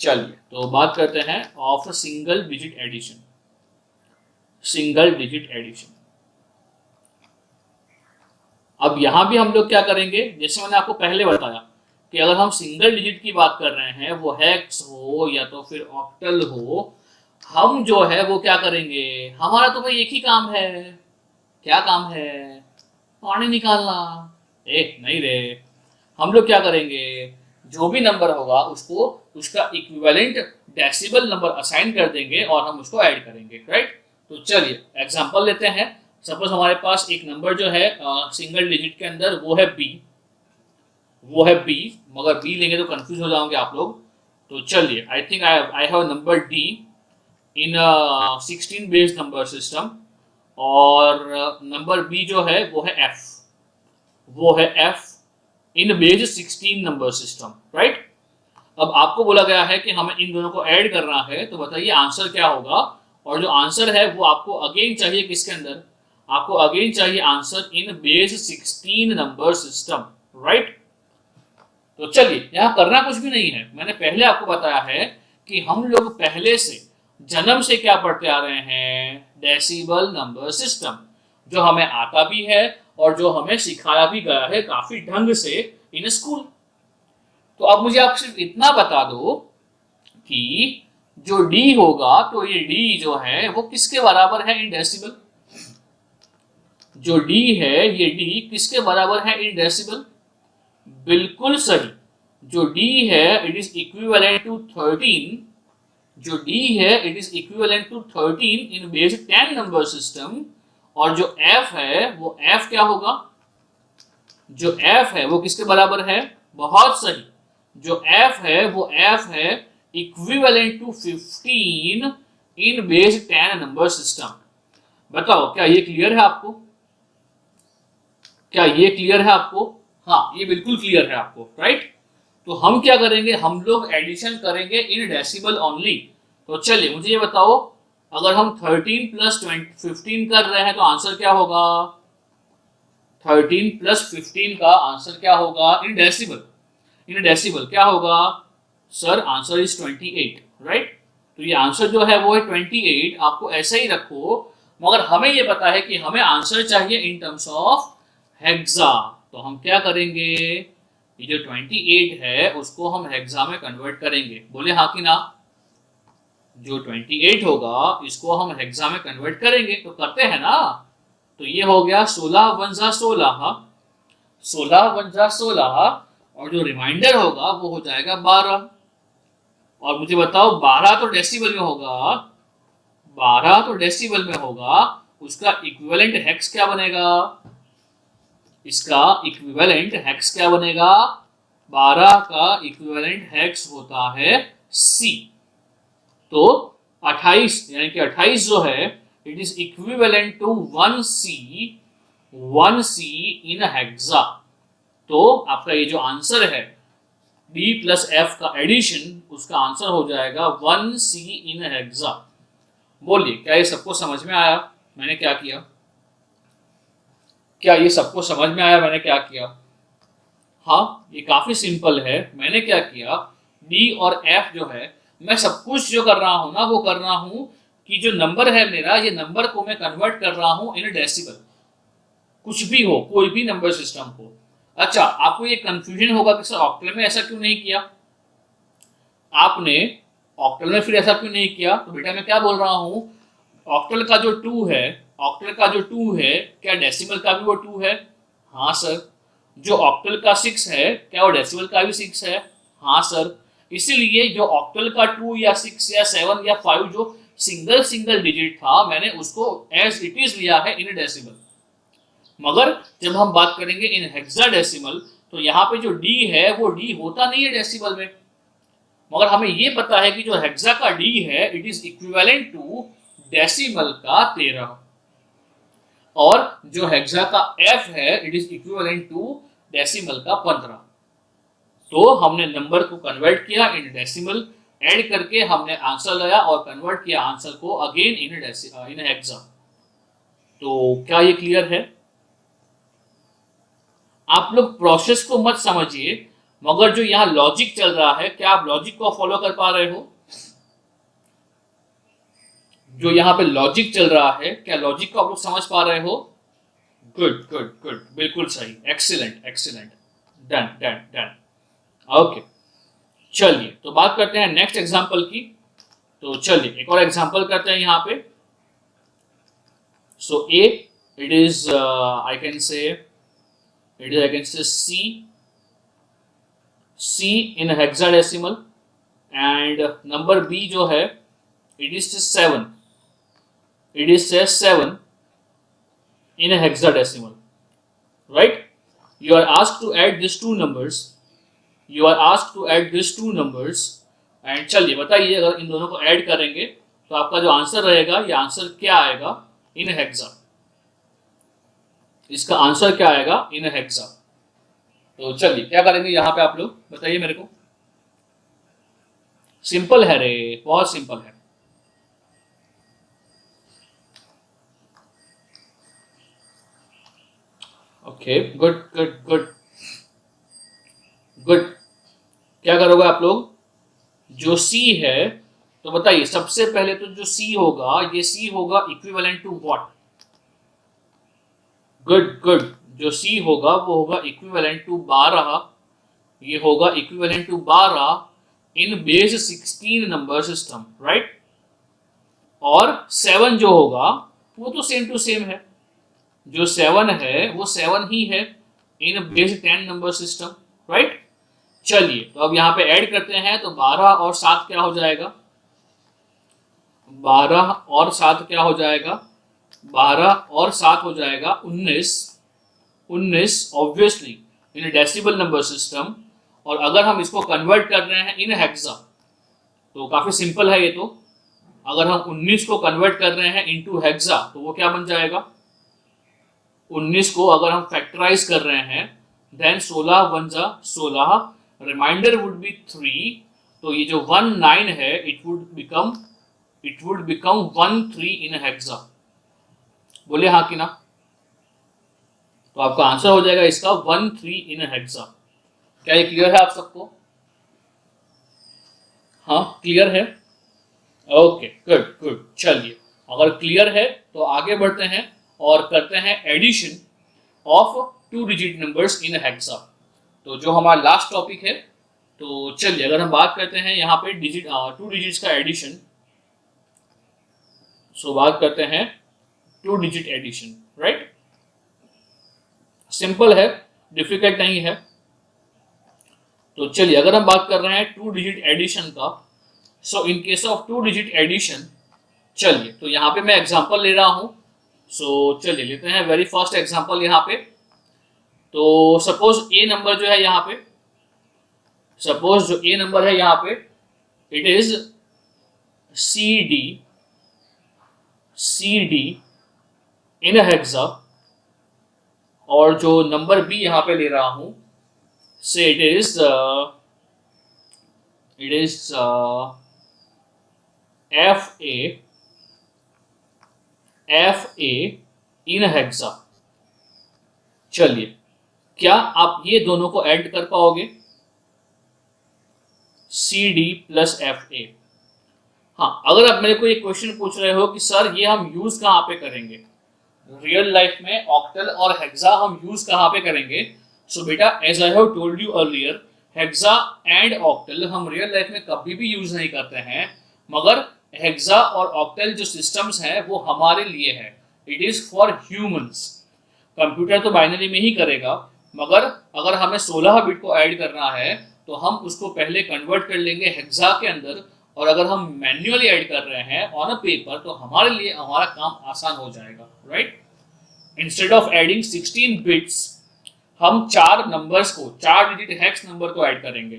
चलिए तो बात करते हैं ऑफ सिंगल डिजिट एडिशन। अब यहां भी हम लोग क्या करेंगे, जैसे मैंने आपको पहले बताया कि अगर हम सिंगल डिजिट की बात कर रहे हैं, वो हेक्स हो या तो फिर ऑक्टल हो, हम जो है वो क्या करेंगे, हमारा तो भाई एक ही काम है। क्या काम है, पानी निकालना। नहीं रे, हम लोग क्या करेंगे, जो भी नंबर होगा उसको उसका इक्विवेलेंट डेसिबल नंबर असाइन कर देंगे और हम उसको ऐड करेंगे, राइट। तो चलिए एग्जांपल लेते हैं। सपोज हमारे पास एक नंबर जो है सिंगल डिजिट के अंदर वो है बी, मगर बी लेंगे तो कंफ्यूज हो जाओगे आप लोग। तो चलिए, I think I have number D in 16 based number system, और नंबर बी जो है वो है F in based 16 number system, right. अब आपको बोला गया है कि हमें इन दोनों को ऐड करना है, तो बताइए आंसर क्या होगा। और जो आंसर है वो आपको अगेन चाहिए किसके अंदर, आपको अगेन चाहिए answer in based 16 number system, right. तो चलिए, यहां करना कुछ भी नहीं है, मैंने पहले आपको बताया है कि हम लोग पहले से जन्म से क्या पढ़ते आ रहे हैं, डेसिबल नंबर सिस्टम, जो हमें आता भी है और जो हमें सिखाया भी गया है काफी ढंग से इन स्कूल। तो अब मुझे आप सिर्फ इतना बता दो कि जो डी होगा, तो ये डी जो है वो किसके बराबर है इन डेसिबल। जो डी है ये डी किसके बराबर है इन डेसिबल। बिल्कुल सही, जो डी है इट इज इक्विवेलेंट टू 13, जो D है it is equivalent to 13 in base 10 number system. और जो F है वो F क्या होगा, जो F है वो किसके बराबर है, बहुत सही, जो F है वो F है equivalent to 15 in base 10 number system. बताओ क्या ये क्लियर है आपको, क्या ये क्लियर है आपको। हाँ, ये बिल्कुल क्लियर है आपको, राइट। तो हम क्या करेंगे, हम लोग एडिशन करेंगे इन डेसिबल ओनली। तो चलिए मुझे ये बताओ, अगर हम 13 प्लस 15 कर रहे हैं तो आंसर क्या होगा। 13 प्लस 15 का आंसर क्या होगा इन डेसिबल क्या होगा, सर आंसर इज 28, राइट। तो ये आंसर जो है वो है 28, आपको ऐसे ही रखो। मगर हमें ये पता है कि हमें आंसर चाहिए इन टर्म्स ऑफ हेक्सा, तो हम क्या करेंगे, ये जो 28 है उसको हम हेक्सा में कन्वर्ट करेंगे। बोले हाँ कि ना। जो 28 होगा इसको हम हेक्सा में कन्वर्ट करेंगे, तो करते हैं ना। तो ये हो गया 16 × 16, 16 × 16, और जो रिमाइंडर होगा वो हो जाएगा 12। और मुझे बताओ 12 तो डेसिबल में होगा, 12 तो डेसिबल में होगा, उसका इक्विवेलेंट हेक्स क्या बनेगा, इसका इक्विवेलेंट हेक्स क्या बनेगा, 12 का इक्विवेलेंट हेक्स होता है C। तो 28 यानी कि 28 जो है it is equivalent to 1C, 1C in hexa. तो आपका ये जो आंसर है D + F का एडिशन, उसका आंसर हो जाएगा 1C इन हेक्सा। बोलिए क्या ये सबको समझ में आया मैंने क्या किया, क्या ये सबको समझ में आया मैंने क्या किया। हाँ ये काफी सिंपल है। मैंने क्या किया, D और F जो है मैं सब कुछ जो कर रहा हूं ना वो कर रहा हूं कि जो नंबर है मेरा, ये नंबर को मैं कन्वर्ट कर रहा हूं इन डेसिबल। कुछ भी हो, कोई भी नंबर सिस्टम हो। अच्छा आपको ये कंफ्यूजन होगा कि सर ऑक्टल में ऐसा क्यों नहीं किया, आपने ऑक्टल में फिर ऐसा क्यों नहीं किया। तो बेटा मैं क्या बोल रहा हूं, ऑक्टल का जो 2 है, ऑक्टल का जो 2 है क्या डेसिमल का भी वो 2 है। हाँ सर। जो ऑक्टल का 6 है क्या वो डेसिमल का भी 6 है। हाँ सर। इसीलिए जो ऑक्टल का 2 या 6 या 7 या 5 जो सिंगल सिंगल डिजिट था मैंने उसको एज इट इज लिया है इन डेसिमल। मगर जब हम बात करेंगे इन हेक्साडेसिमल तो यहाँ पे जो डी है वो डी होता नहीं है डेसिमल में। मगर हमें ये पता है कि जो हेक्सा का डी है it is equivalent to decimal का 13, और जो हेक्सा का एफ है it is equivalent to decimal का 15। तो हमने नंबर को कन्वर्ट किया इन डेसिमल, ऐड करके हमने आंसर लाया और कन्वर्ट किया आंसर को अगेन इन हेक्सा। तो क्या ये क्लियर है। आप लोग प्रोसेस को मत समझिए, मगर जो यहाँ लॉजिक चल रहा है क्या आप लॉजिक को फॉलो कर पा रहे हो। जो यहाँ पे लॉजिक चल रहा है क्या लॉजिक को आप लोग समझ पा रहे हो। गुड गुड गुड, बिल्कुल सही, excellent excellent, done done done. Okay चलिए तो बात करते हैं नेक्स्ट एग्जांपल की। तो चलिए एक और एग्जांपल करते हैं यहाँ पे। So A it is I can say C in hexadecimal, and number B जो है it is 7, it is 7 in a hexadecimal, right? You are asked to add these two numbers, and चलिए बताइए अगर इन दोनों को ऐड करेंगे तो आपका जो आंसर रहेगा ये आंसर क्या आएगा इन हेक्सा, इसका आंसर क्या आएगा इन हेक्सा। तो चलिए क्या करेंगे यहाँ पे आप लोग बताइए मेरे को। सिंपल है रे, बहुत सिंपल है। Okay good good good good. क्या करोगे आप लोग, जो C है तो बताइए सबसे पहले तो जो C होगा ये C होगा equivalent to what. Good good, जो C होगा वो होगा इक्विवेलेंट टू 12, ये होगा equivalent to 12 in base 16 number system, right. और 7 जो होगा वो तो सेम टू सेम है, जो 7 है वो 7 ही है इन बेस 10 नंबर सिस्टम, राइट। चलिए तो अब यहाँ पे ऐड करते हैं तो 12 और 7 क्या हो जाएगा, 12 और 7 क्या हो जाएगा, 12 और 7 हो जाएगा 19, 19 ऑब्वियसली इन डेसिबल नंबर सिस्टम। और अगर हम इसको कन्वर्ट कर रहे हैं इन हेक्सा तो काफी सिंपल है ये तो। अगर हम 19 को कन्वर्ट कर रहे हैं इनटू हेक्सा तो वो क्या बन जाएगा, 19 को अगर हम फैक्टराइज कर रहे हैं देन 16 × 16, रिमाइंडर वुड बी 3, तो ये जो 19 है it would become 13 in hexa. बोले हाँ कि ना। तो आपका आंसर हो जाएगा इसका 13 इन हेक्सा। क्या ये क्लियर है आप सबको। हाँ क्लियर है? Okay good good. चलिए अगर क्लियर है तो आगे बढ़ते हैं और करते हैं addition of 2 digit numbers in hexa. तो जो हमारा लास्ट टॉपिक है, तो चलिए अगर हम बात करते हैं यहाँ पे 2 डिजिट्स का एडिशन, सो बात करते हैं 2 डिजिट एडिशन, राइट। सिंपल है, डिफिकल्ट नहीं है। तो चलिए अगर हम बात कर रहे हैं 2 डिजिट एडिशन का, so in case of 2 digit addition, चलिए तो यहाँ पे मैं एग्जांपल ले रहा हूँ। सो चलिए लेते हैं वेरी फर्स्ट एग्जांपल यहाँ पे। तो सपोज ए नंबर जो है यहाँ पे, सपोज जो ए नंबर है यहाँ पे, it is C D in hexa, और जो नंबर बी यहाँ पे ले रहा हूँ, say it is F A in hexa. चलिए क्या आप ये दोनों को ऐड कर पाओगे? C D plus F A. हाँ, अगर आप मेरे को ये क्वेश्चन पूछ रहे हो कि सर ये हम यूज कहाँ पे करेंगे, रियल लाइफ में ऑक्टल और हेक्सा हम यूज कहाँ पे करेंगे? सो बेटा, as I have told you earlier, hexa and octal हम रियल लाइफ में कभी भी यूज नहीं करते हैं, मगर हेक्सा और ऑक्टल जो सिस्टम्स हैं वो हमारे लिए है, it is for humans. Computer तो बाइनरी में ही करेगा, मगर अगर हमें 16 बिट को ऐड करना है तो हम उसको पहले कन्वर्ट कर लेंगे हेक्सा के अंदर, और अगर हम मैन्युअली ऐड कर रहे हैं ऑन अ पेपर तो हमारे लिए हमारा काम आसान हो जाएगा, right. Instead of adding 16 bits, हम 4 नंबर्स को, 4 डिजिट हेक्स नंबर को ऐड करेंगे।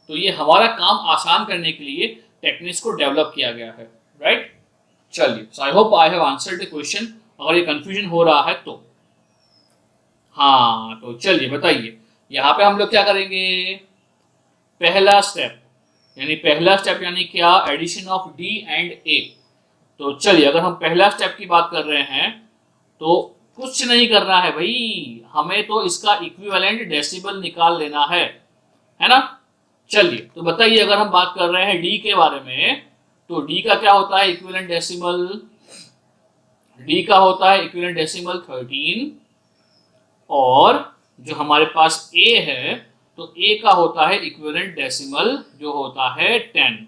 तो ये हमारा काम आसान करने के लिए टेक्निक्स को डेवलप किया गया है, राइट। चलिए, so I hope I have answered the question. अगर ये कंफ्यूजन हो रहा है तो हाँ, तो चलिए बताइए यहाँ पे हम लोग क्या करेंगे। पहला स्टेप यानी क्या? एडिशन ऑफ डी एंड ए। तो चलिए अगर हम पहला स्टेप की बात कर रहे हैं तो कुछ नहीं करना है भाई, हमें तो इसका इक्विवेलेंट डेसिबल निकाल लेना है ना। चलिए तो बताइए, अगर हम बात कर रहे हैं डी के बारे में, तो डी का क्या होता है इक्विवेलेंट डेसिमल? डी का होता है इक्विवेलेंट डेसिमल 13, और जो हमारे पास ए है, तो ए का होता है इक्विवेलेंट डेसिमल जो होता है 10,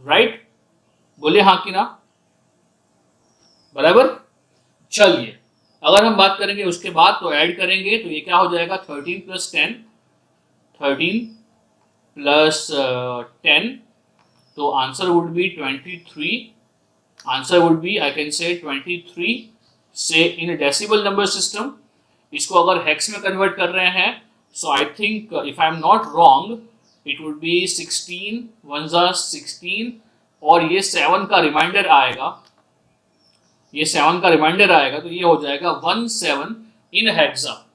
राइट। बोले हाँ कि ना? बराबर। चलिए अगर हम बात करेंगे उसके बाद, तो ऐड करेंगे तो ये क्या हो जाएगा? 13 प्लस 10, 13 प्लस 10, तो answer would B 23। Answer would be, I can से 23 से इन डेसिबल नंबर सिस्टम। इसको अगर हेक्स में कन्वर्ट कर रहे हैं, so I think if I am not wrong, it would be 16 1 जा 16, और ये 7 का रिमाइंडर आएगा, तो ये हो जाएगा 17 in hexa.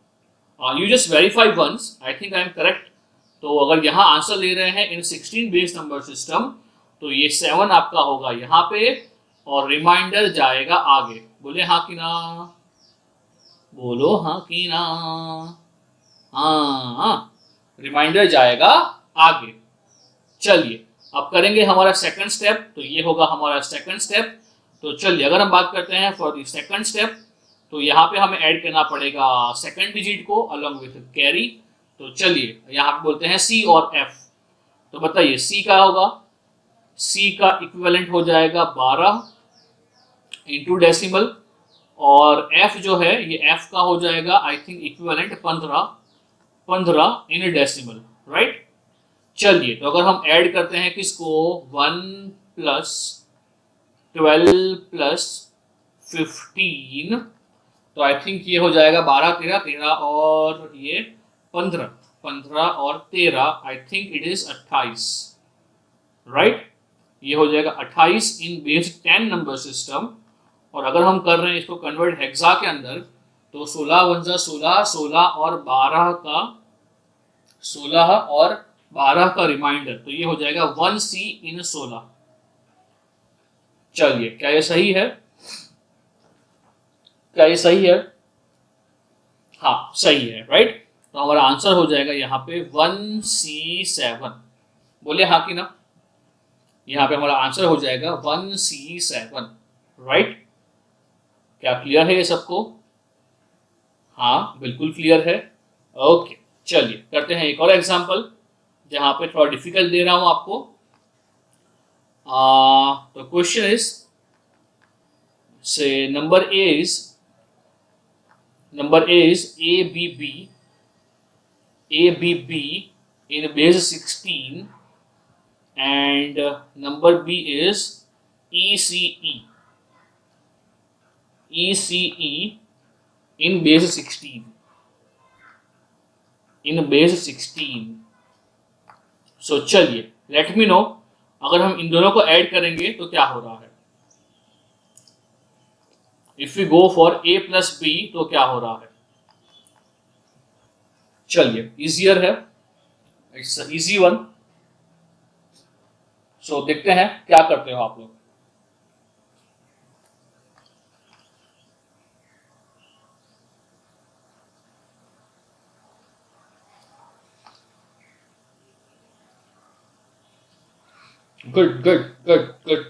You just verify once, I think I am correct. तो अगर यहाँ आंसर ले रहे हैं इन 16 बेस नंबर सिस्टम, तो ये 7 आपका होगा यहाँ पे, और रिमाइंडर जाएगा आगे। बोले हाँ कि ना? बोलो हाँ कि ना? हाँ, रिमाइंडर जाएगा आगे। चलिए अब करेंगे हमारा सेकंड स्टेप, तो ये होगा हमारा सेकंड स्टेप। तो चलिए अगर हम बात करते हैं फॉर द सेकंड स्टेप, तो यहाँ पे हमें ऐड करना पड़ेगा सेकंड डिजिट को अलॉन्ग विथ कैरी। तो चलिए यहाँ पे बोलते हैं सी और एफ। तो बताइए सी का होगा, सी का इक्विवेलेंट हो जाएगा 12 इंटू डेसिमल, और एफ जो है ये एफ का हो जाएगा I think equivalent 15 in decimal, right. चलिए तो अगर हम ऐड करते हैं किसको, 1 प्लस 12 प्लस 15, तो आई थिंक ये हो जाएगा 12 13 13 और ये 15 और 13, I think it is 28, right. ये हो जाएगा 28 इन बेस 10 नंबर सिस्टम। और अगर हम कर रहे हैं इसको कन्वर्ट हेक्सा के अंदर, तो 16 1 जा 16, 16 और 12 का रिमाइंडर, तो ये हो जाएगा 1C इन 16। चलिए क्या ये सही है? हाँ सही है, राइट। तो हमारा आंसर हो जाएगा यहाँ पे 1C7। बोले हाँ कि ना? यहाँ पे हमारा आंसर हो जाएगा 1C7, राइट। क्या क्लियर है ये सबको? हाँ, बिल्कुल क्लियर है। ओके, चलिए करते हैं एक और एग्जांपल, जहाँ पे थोड़ा डिफिकल्ट दे रहा हूँ आपको। तो क्वेश्चन इज, से number A is ABB in base 16, and number B is ECE in base 16, सो चलिए लेट मी नो, अगर हम इन दोनों को ऐड करेंगे तो क्या हो रहा है। If we go for A plus B तो क्या हो रहा है। चलिए, इजियर है, इट्स इजी वन। सो देखते हैं क्या करते हो आप लोग। Good good good good.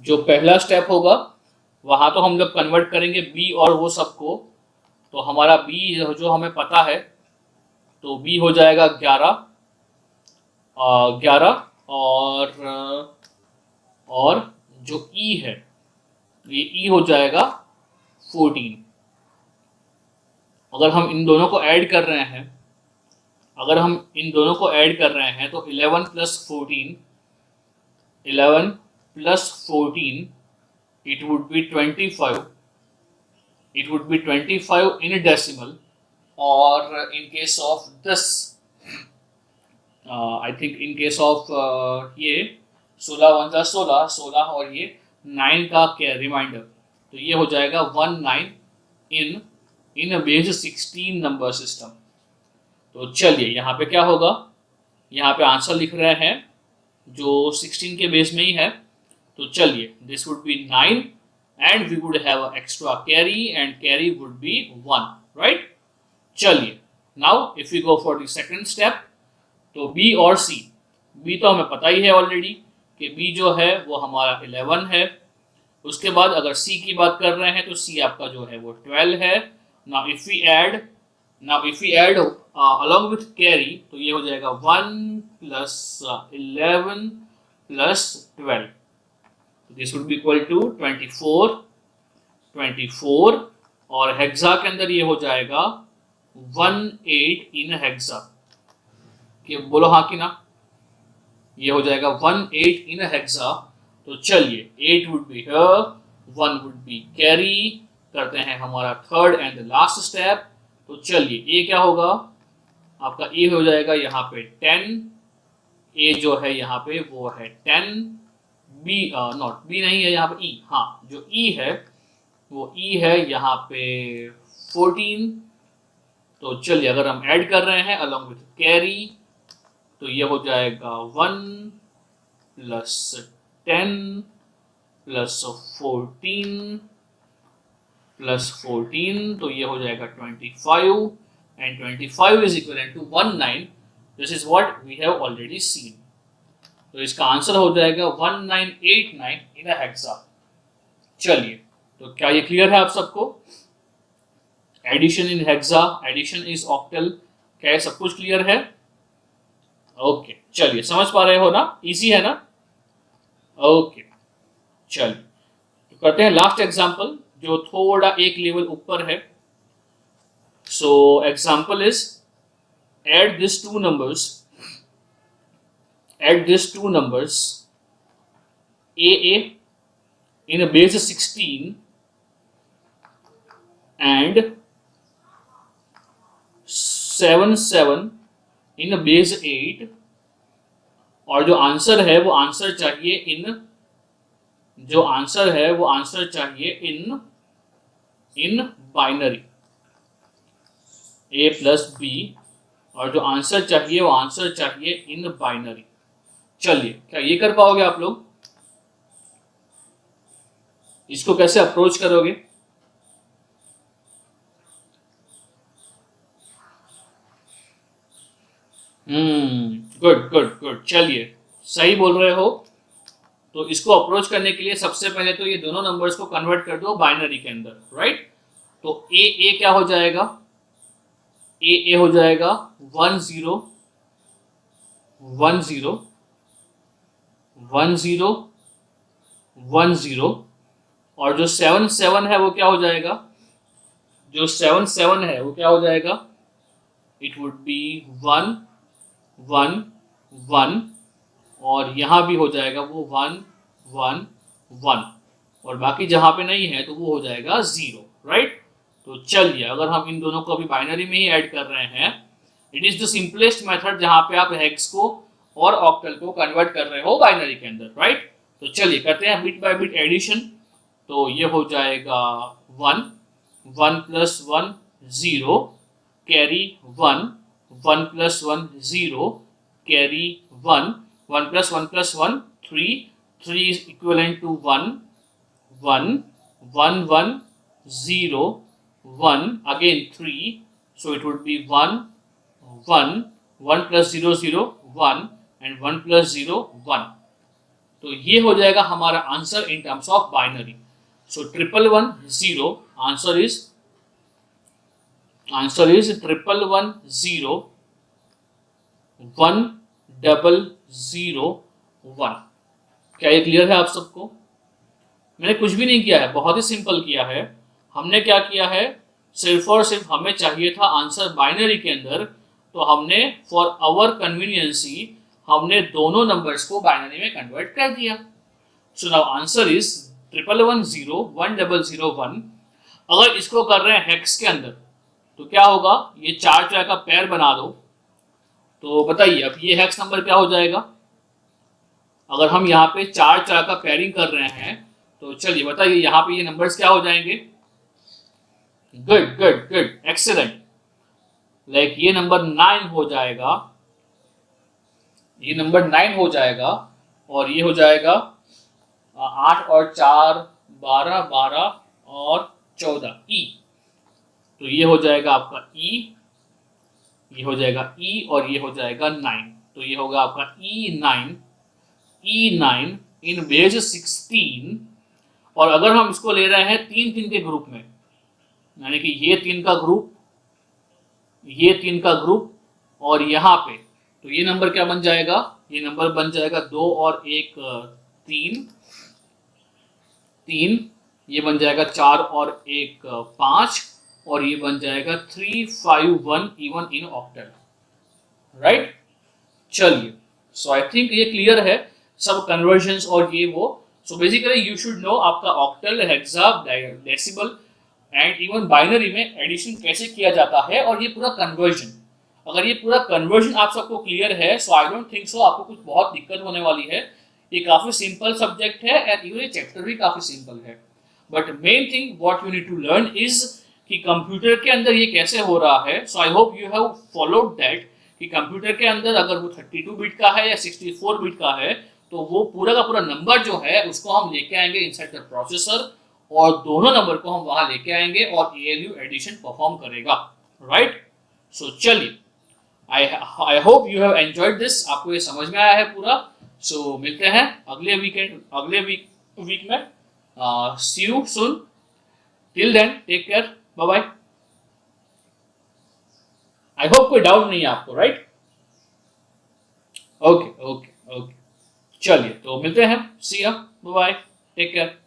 जो पहला स्टेप होगा वहां तो हम लोग कन्वर्ट करेंगे बी और वो सबको, तो हमारा बी जो हमें पता है, तो बी हो जाएगा 11, 11, और जो ई है, ये ई हो जाएगा 14। अगर हम इन दोनों को ऐड कर रहे हैं, तो 11 plus 14, 11 plus 14, it would be 25, in a decimal, or in case of this, I think in case of ये 16 वन 16, 16 और ये 9 का क्या रिमाइंडर, तो ये हो जाएगा 19 इन बेस 16 नंबर सिस्टम। तो चलिए यहाँ पे क्या होगा, यहाँ पे आंसर लिख रहे हैं जो 16 के बेस में ही है, तो चलिए this would B 9 and we would have an extra carry, and carry would be 1, right? चलिए, now if we go for the second step, तो B और C, B तो हमें पता ही है ऑलरेडी कि B जो है वो हमारा 11 है। उसके बाद अगर C की बात कर रहे हैं तो C आपका जो है वो 12 है। now if we add along with carry, तो ये हो जाएगा 1 plus 11 plus 12, this would be equal to 24 और हेक्सा के अंदर ये हो जाएगा 18 इन हेक्सा, कि बोलो हाँ कि ना, ये हो जाएगा 18 इन हेक्सा। तो चलिए 8 would be here, 1 would be carry, करते हैं हमारा थर्ड एंड लास्ट स्टेप। तो चलिए ए क्या होगा, आपका ए हो जाएगा यहाँ पे 10, ए जो है यहाँ पे वो है 10, बी नॉट बी नहीं है यहाँ पे ई, हाँ जो ई है वो ई है यहाँ पे 14। तो चलिए अगर हम ऐड कर रहे हैं अलॉन्ग विथ कैरी, तो ये हो जाएगा 1 प्लस 10 प्लस 14 प्लस 14, तो ये हो जाएगा 25, and 25 is equal to 19। This is what we have already seen. तो इसका आंसर हो जाएगा 1989 इन अ हेक्सा। चलिए, तो क्या ये क्लियर है आप सबको? Addition in hexa, addition is octal, क्या ये सब कुछ क्लियर है? ओके, चलिए समझ पा रहे हो ना, इजी है ना? ओके, चलिए तो करते हैं लास्ट एग्जांपल जो थोड़ा एक लेवल ऊपर है। So example is, add these two numbers AA in a base 16 and 7 in a base 8, और जो आंसर है वो आंसर चाहिए in binary A plus B, और जो आंसर चाहिए वो आंसर चाहिए इन बाइनरी। चलिए, क्या ये कर पाओगे आप लोग? इसको कैसे अप्रोच करोगे? Good good good. चलिए सही बोल रहे हो। तो इसको अप्रोच करने के लिए सबसे पहले तो ये दोनों नंबर्स को कन्वर्ट कर दो बाइनरी के अंदर, राइट। तो ए क्या हो जाएगा, ए हो जाएगा 1 0 1 0 1 0 1 0, और जो 7 7 है वो क्या हो जाएगा, जो 7 7 है वो क्या हो जाएगा, इट वुड बी 1 1 1, और यहां भी हो जाएगा वो 1 1 1, और बाकी जहां पे नहीं है तो वो हो जाएगा 0, राइट। तो चलिए अगर हम इन दोनों को अभी बाइनरी में ही ऐड कर रहे हैं, it is the simplest method जहां पे आप हेक्स को और ऑक्टल को कन्वर्ट कर रहे हो बाइनरी के अंदर, राइट। तो चलिए करते हैं बिट बाय बिट एडिशन। तो ये हो जाएगा 1 1 + 1 0 carry 1 1 + 1 0 carry 1 1 + 1 + 1 3 3 is equivalent to 1 1 1 1 0 1 again 3, so it would be 1 1 1 + 0 0 1 and 1 + 0 1। तो ये हो जाएगा हमारा answer in terms of binary. So 1 1 0 answer is 1 1 0 1 0 0 1। क्या ये क्लियर है आप सबको? मैंने कुछ भी नहीं किया है, बहुत ही सिंपल किया है। हमने क्या किया है, सिर्फ और सिर्फ हमें चाहिए था आंसर बाइनरी के अंदर, तो हमने फॉर आवर कन्वीनियंसी हमने दोनों नंबर्स को बाइनरी में कन्वर्ट कर दिया। So now answer is 1 1 0 1 0 0 1। अगर इसको कर रहे हैं हेक्स के अंदर तो क्या होगा, ये 4 4 का पेयर बना दो। तो बताइए अब ये हेक्स नंबर क्या हो जाएगा, अगर हम यहाँ पे 4 4 का पेयरिंग कर रहे हैं तो चलिए बताइए यहाँ पे ये नंबर्स क्या हो जाएंगे। Good good good, excellent. Like ये नंबर 9 हो जाएगा, ये नंबर 9 हो जाएगा, और ये हो जाएगा 8 और 4 12 12 और 14 ई। तो ये हो जाएगा आपका ई, ये हो जाएगा ई, और ये हो जाएगा 9। तो ये होगा आपका E9 इन बेस 16। और अगर हम इसको ले रहे हैं 3 3 के ग्रुप में, यानी कि ये 3 का ग्रुप, ये 3 का ग्रुप, और यहाँ पे, तो ये नंबर क्या बन जाएगा, ये नंबर बन जाएगा 2 और 1 3 3, ये बन जाएगा 4 और 1 5, और ये बन जाएगा 3 5 1 इवन इन ऑक्टल, राइट। चलिए सो आई थिंक ये क्लियर है सब कन्वर्जन्स और ये वो। So basically you should know आपका octal, hexa, decimal and even binary में एडिशन कैसे किया जाता है, और ये पूरा कन्वर्जन। अगर ये पूरा कन्वर्जन आप सबको क्लियर है, so I don't think so आपको कुछ बहुत दिक्कत होने वाली है। ये काफी सिंपल सब्जेक्ट है एंड इवन ये चैप्टर भी काफी सिंपल है। But main thing what you need to learn is कि कंप्यूटर के अंदर ये कैसे हो रहा है। So I hope you have followed that कि कंप्यूटर के अंदर अगर वो 32 बिट का है या 64 बिट का है, तो वो पूरा का पूरा नंबर जो है उसको हम लेके आएंगे इनसाइड द प्रोसेसर, और दोनों नंबर को हम वहां लेके आएंगे और ALU एडिशन परफॉर्म करेगा, राइट। सो चलिए आई hope you have enjoyed this, आपको ये समझ में आया है पूरा। सो मिलते हैं अगले वीक में। See you soon, till then take care, bye bye. I hope कोई डाउट नहीं है आपको, राइट। ओके ओके ओके, चलिए तो मिलते हैं, सी या, बाय बाय, टेक केयर।